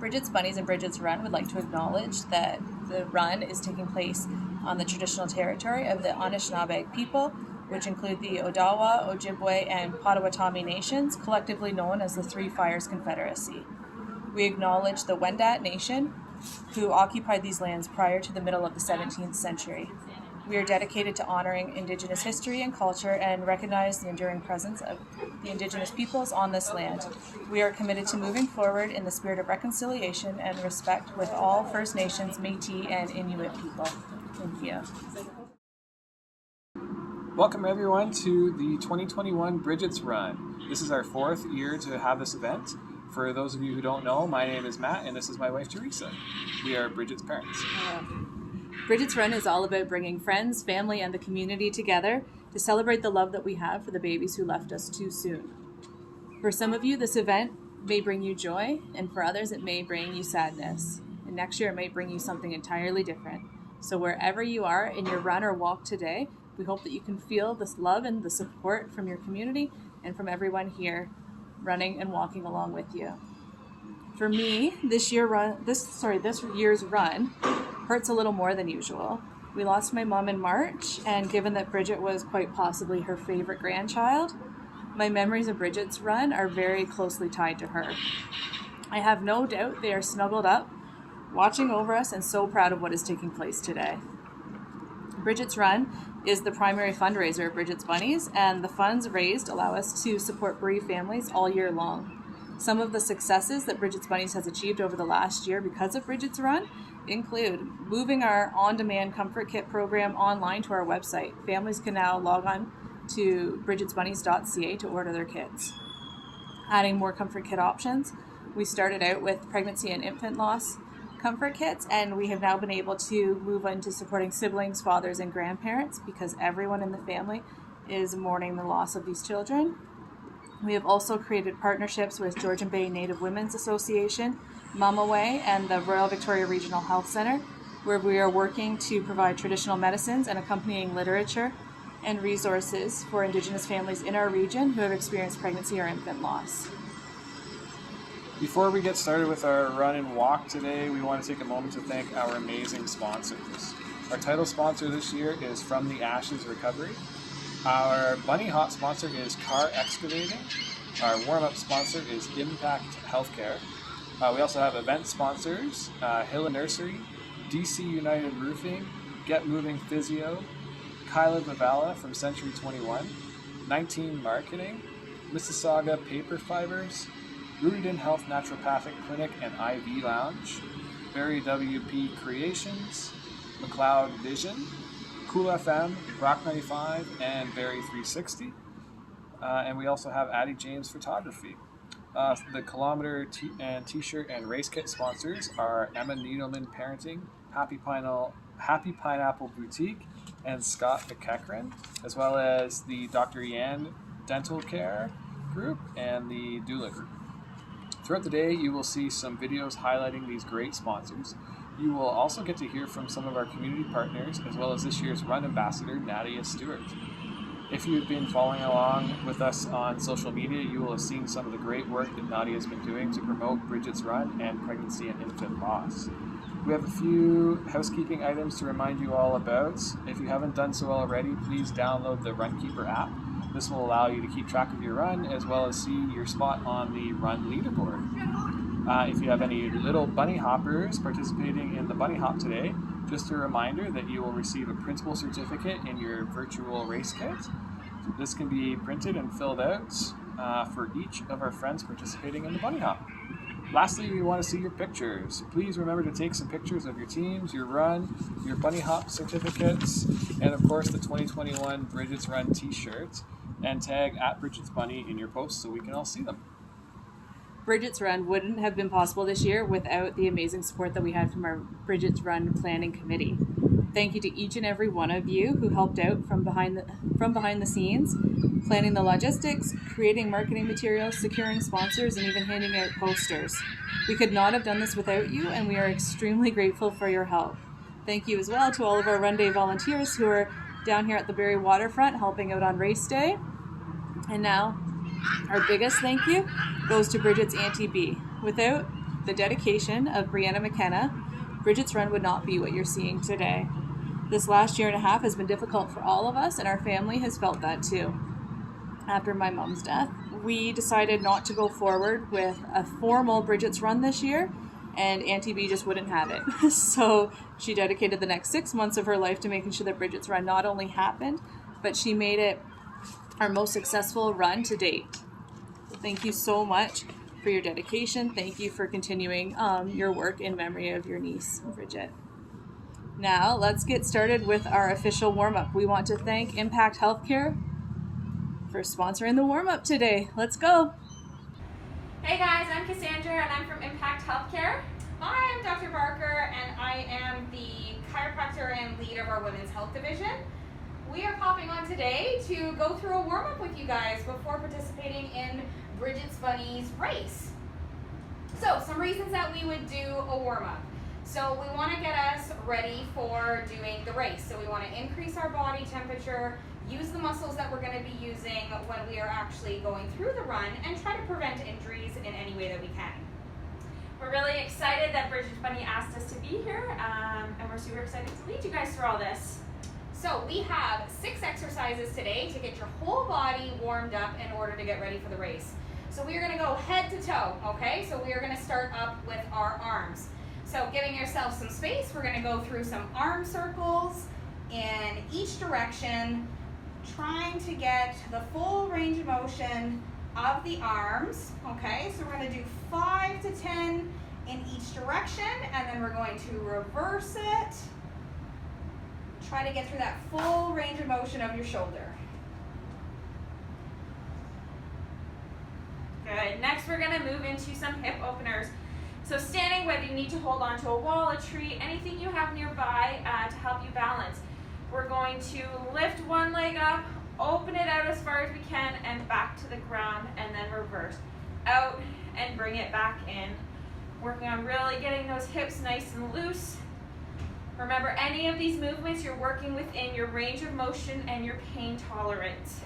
Bridget's Bunnies and Bridget's Run would like to acknowledge that the run is taking place on the traditional territory of the Anishinaabe people, which include the Odawa, Ojibwe, and Potawatomi nations, collectively known as the Three Fires Confederacy. We acknowledge the Wendat Nation, who occupied these lands prior to the middle of the 17th century. We are dedicated to honoring Indigenous history and culture and recognize the enduring presence of the Indigenous peoples on this land. We are committed to moving forward in the spirit of reconciliation and respect with all First Nations, Métis, and Inuit people. Thank you. Welcome everyone to the 2021 Bridget's Run. This is our 4th year to have this event. For those of you who don't know, my name is Matt and this is my wife Teresa. We are Bridget's parents. Bridget's Run is all about bringing friends, family, and the community together to celebrate the love that we have for the babies who left us too soon. For some of you, this event may bring you joy, and for others, it may bring you sadness. And next year, it may bring you something entirely different. So wherever you are in your run or walk today, we hope that you can feel this love and the support from your community and from everyone here running and walking along with you. For me, this year's run hurts a little more than usual. We lost my mom in March, and given that Bridget was quite possibly her favorite grandchild, my memories of Bridget's run are very closely tied to her. I have no doubt they are snuggled up, watching over us and so proud of what is taking place today. Bridget's Run is the primary fundraiser of Bridget's Bunnies, and the funds raised allow us to support bereaved families all year long. Some of the successes that Bridget's Bunnies has achieved over the last year because of Bridget's Run include moving our on-demand comfort kit program online to our website. Families can now log on to bridgetsbunnies.ca to order their kits. Adding more comfort kit options. We started out with pregnancy and infant loss comfort kits, and we have now been able to move into supporting siblings, fathers, and grandparents because everyone in the family is mourning the loss of these children. We have also created partnerships with Georgian Bay Native Women's Association, Mama Way, and the Royal Victoria Regional Health Centre, where we are working to provide traditional medicines and accompanying literature and resources for Indigenous families in our region who have experienced pregnancy or infant loss. Before we get started with our run and walk today, we want to take a moment to thank our amazing sponsors. Our title sponsor this year is From the Ashes Recovery. Our Bunny Hop sponsor is Car Excavating. Our warm-up sponsor is Impact Healthcare. We also have event sponsors, Hilla Nursery, DC United Roofing, Get Moving Physio, Kyla Mavala from Century 21, 19 Marketing, Mississauga Paper Fibers, Rooted in Health Naturopathic Clinic and IV Lounge, Barry WP Creations, McLeod Vision, Cool FM, Rock 95, and Barry 360. And we also have Addie James Photography. The kilometer and t-shirt and race kit sponsors are Emma Needleman Parenting, Happy Pineapple Boutique, and Scott McEachran, as well as the Dr. Yan Dental Care Group and the Doula Group. Throughout the day, you will see some videos highlighting these great sponsors. You will also get to hear from some of our community partners, as well as this year's Run Ambassador, Nadia Stewart. If you've been following along with us on social media, you will have seen some of the great work that Nadia has been doing to promote Bridget's Run and pregnancy and infant loss. We have a few housekeeping items to remind you all about. If you haven't done so already, please download the Runkeeper app. This will allow you to keep track of your run as well as see your spot on the run leaderboard. If you have any little bunny hoppers participating in the bunny hop today, just a reminder that you will receive a printable certificate in your virtual race kit. This can be printed and filled out for each of our friends participating in the bunny hop. Lastly, we want to see your pictures. Please remember to take some pictures of your teams, your run, your bunny hop certificates, and of course the 2021 Bridget's Run t-shirt, and tag @Bridget's Bunny in your posts so we can all see them. Bridget's Run wouldn't have been possible this year without the amazing support that we had from our Bridget's Run planning committee. Thank you to each and every one of you who helped out from behind the scenes, planning the logistics, creating marketing materials, securing sponsors, and even handing out posters. We could not have done this without you, and we are extremely grateful for your help. Thank you as well to all of our Run Day volunteers who are down here at the Barrie Waterfront helping out on race day. And now, our biggest thank you goes to Bridget's Auntie B. Without the dedication of Brianna McKenna, Bridget's Run would not be what you're seeing today. This last year and a half has been difficult for all of us, and our family has felt that too. After my mom's death, we decided not to go forward with a formal Bridget's Run this year, and Auntie B just wouldn't have it. So she dedicated the next 6 months of her life to making sure that Bridget's Run not only happened, but she made it our most successful run to date. Thank you so much for your dedication. Thank you for continuing your work in memory of your niece, Bridget. Now, let's get started with our official warm-up. We want to thank Impact Healthcare for sponsoring the warm-up today. Let's go. Hey guys, I'm Cassandra and I'm from Impact Healthcare. Hi, I'm Dr. Barker and I am the chiropractor and lead of our Women's Health Division. We are popping on today to go through a warm-up with you guys before participating in Bridget's Bunnies race. So, some reasons that we would do a warm-up. So we want to get us ready for doing the race. So we want to increase our body temperature, use the muscles that we're going to be using when we are actually going through the run, and try to prevent injuries in any way that we can. We're really excited that Bridget's Bunny asked us to be here, and we're super excited to lead you guys through all this. So we have 6 exercises today to get your whole body warmed up in order to get ready for the race. So we are going to go head to toe, okay? So we are going to start up with our arms. So giving yourself some space, we're going to go through some arm circles in each direction, trying to get the full range of motion of the arms, okay? So we're going to do 5 to 10 in each direction, and then we're going to reverse it. Try to get through that full range of motion of your shoulder. Good. Next, we're going to move into some hip openers. So standing, whether you need to hold onto a wall, a tree, anything you have nearby to help you balance. We're going to lift one leg up, open it out as far as we can, and back to the ground, and then reverse. Out and bring it back in. Working on really getting those hips nice and loose. Remember, any of these movements, you're working within your range of motion and your pain tolerance.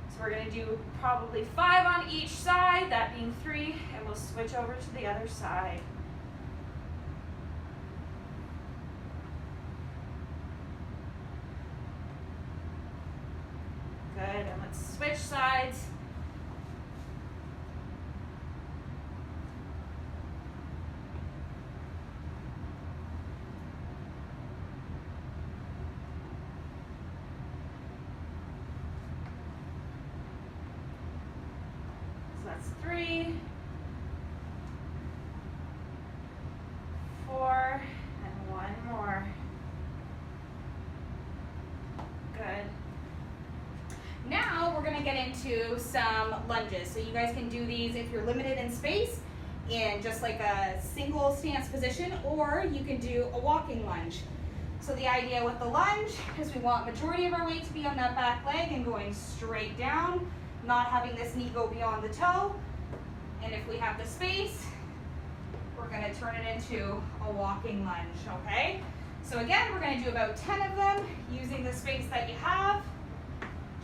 So we're going to do probably 5 on each side, that being 3, and we'll switch over to the other side. Good, and let's switch sides. That's 3, 4, and 1 more. Good. Now we're going to get into some lunges. So you guys can do these if you're limited in space in just like a single stance position, or you can do a walking lunge. So the idea with the lunge is we want majority of our weight to be on that back leg and going straight down, not having this knee go beyond the toe. And if we have the space, we're going to turn it into a walking lunge, okay? So again, we're going to do about 10 of them using the space that you have,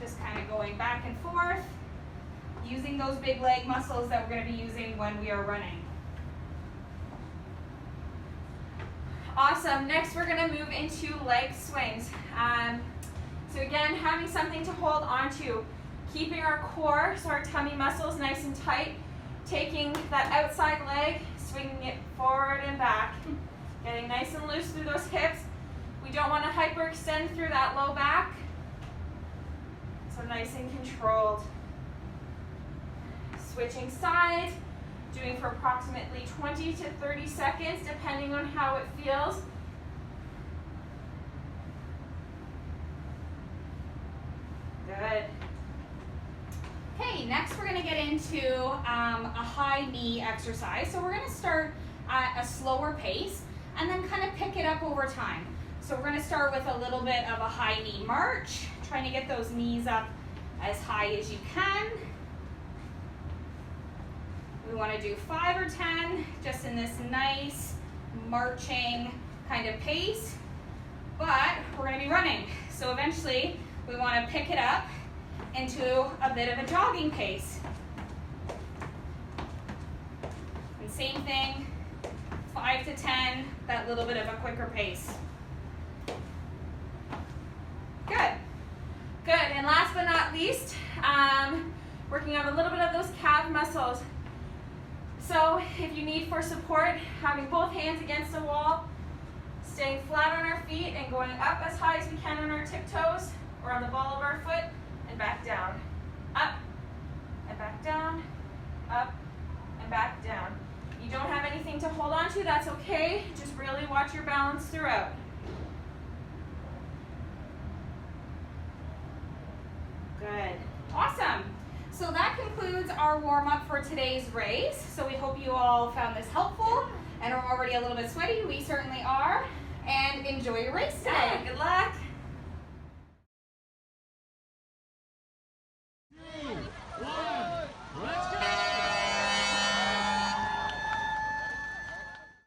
just kind of going back and forth, using those big leg muscles that we're going to be using when we are running. Awesome. Next, we're going to move into leg swings. So again, having something to hold onto. Keeping our core, so our tummy muscles nice and tight. Taking that outside leg, swinging it forward and back. Getting nice and loose through those hips. We don't want to hyperextend through that low back. So nice and controlled. Switching sides, doing for approximately 20 to 30 seconds, depending on how it feels. Good. Okay, next we're going to get into a high knee exercise. So we're going to start at a slower pace and then kind of pick it up over time. So we're going to start with a little bit of a high knee march, trying to get those knees up as high as you can. We want to do 5 or 10 just in this nice marching kind of pace, but we're going to be running. So eventually we want to pick it up into a bit of a jogging pace. And same thing 5 to 10, that little bit of a quicker pace. Good. Good, and last but not least, working on a little bit of those calf muscles. So if you need for support, having both hands against the wall, staying flat on our feet and going up as high as we can on our tiptoes or on the ball of our foot and back down. Up and back down, up and back down. You don't have anything to hold on to, that's okay. Just really watch your balance throughout. Good. Awesome. So that concludes our warm-up for today's race. So we hope you all found this helpful and are already a little bit sweaty. We certainly are. And enjoy your race today. Good luck.